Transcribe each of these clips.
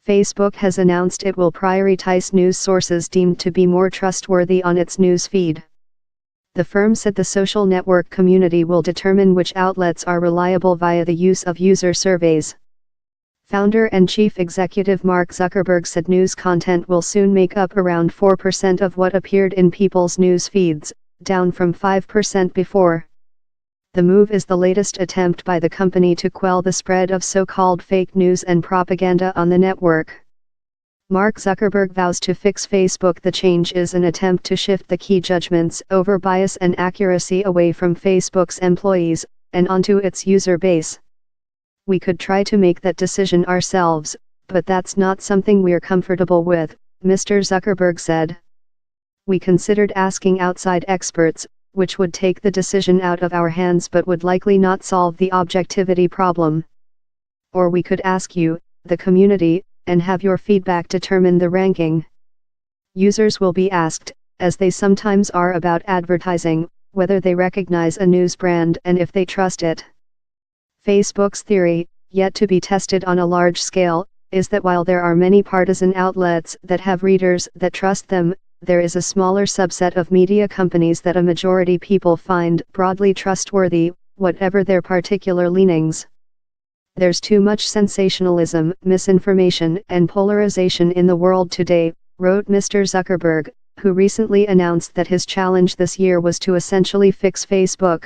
Facebook has announced it will prioritize news sources deemed to be more trustworthy on its news feed. The firm said the social network community will determine which outlets are reliable via the use of user surveys. Founder and chief executive Mark Zuckerberg said news content will soon make up around 4% of what appeared in people's news feeds, down from 5% before. The move is the latest attempt by the company to quell the spread of so-called fake news and propaganda on the network. Mark Zuckerberg vows to fix Facebook. The change is an attempt to shift the key judgments over bias and accuracy away from Facebook's employees, and onto its user base. We could try to make that decision ourselves, but that's not something we're comfortable with, Mr. Zuckerberg said. We considered asking outside experts, which would take the decision out of our hands but would likely not solve the objectivity problem. Or we could ask you, the community, and have your feedback determine the ranking. Users will be asked, as they sometimes are about advertising, whether they recognize a news brand and if they trust it. Facebook's theory, yet to be tested on a large scale, is that while there are many partisan outlets that have readers that trust them, there is a smaller subset of media companies that a majority people find broadly trustworthy, whatever their particular leanings. There's too much sensationalism, misinformation, and polarization in the world today, wrote Mr. Zuckerberg, who recently announced that his challenge this year was to essentially fix Facebook.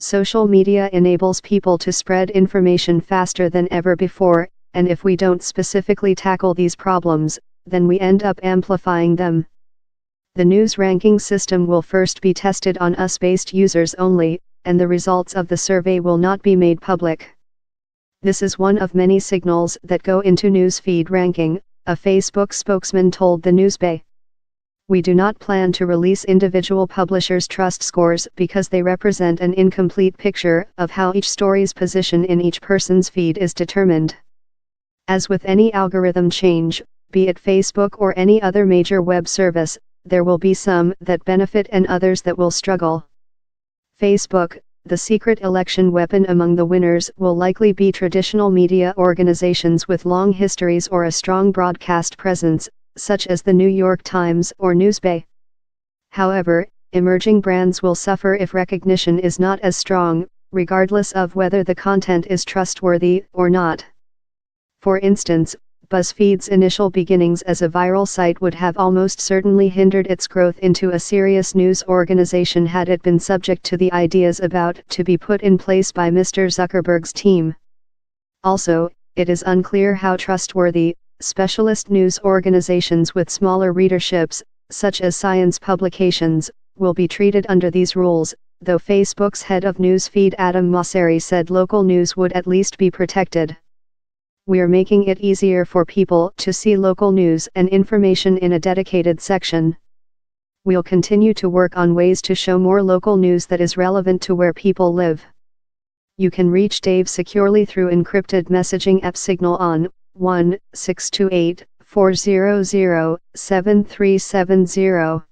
Social media enables people to spread information faster than ever before, and if we don't specifically tackle these problems, then we end up amplifying them. The news ranking system will first be tested on US-based users only, and the results of the survey will not be made public. This is one of many signals that go into newsfeed ranking, a Facebook spokesman told the Newsbay. We do not plan to release individual publishers' trust scores because they represent an incomplete picture of how each story's position in each person's feed is determined. As with any algorithm change, be it Facebook or any other major web service, there will be some that benefit and others that will struggle. Facebook, the secret election weapon among the winners, will likely be traditional media organizations with long histories or a strong broadcast presence, such as the New York Times or Newsbay. However, emerging brands will suffer if recognition is not as strong, regardless of whether the content is trustworthy or not. For instance, BuzzFeed's initial beginnings as a viral site would have almost certainly hindered its growth into a serious news organization had it been subject to the ideas about to be put in place by Mr. Zuckerberg's team. Also, it is unclear how trustworthy, specialist news organizations with smaller readerships, such as science publications, will be treated under these rules, though Facebook's head of newsfeed Adam Mosseri said local news would at least be protected. We're making it easier for people to see local news and information in a dedicated section. We'll continue to work on ways to show more local news that is relevant to where people live. You can reach Dave securely through encrypted messaging app Signal on 1-628-400-7370.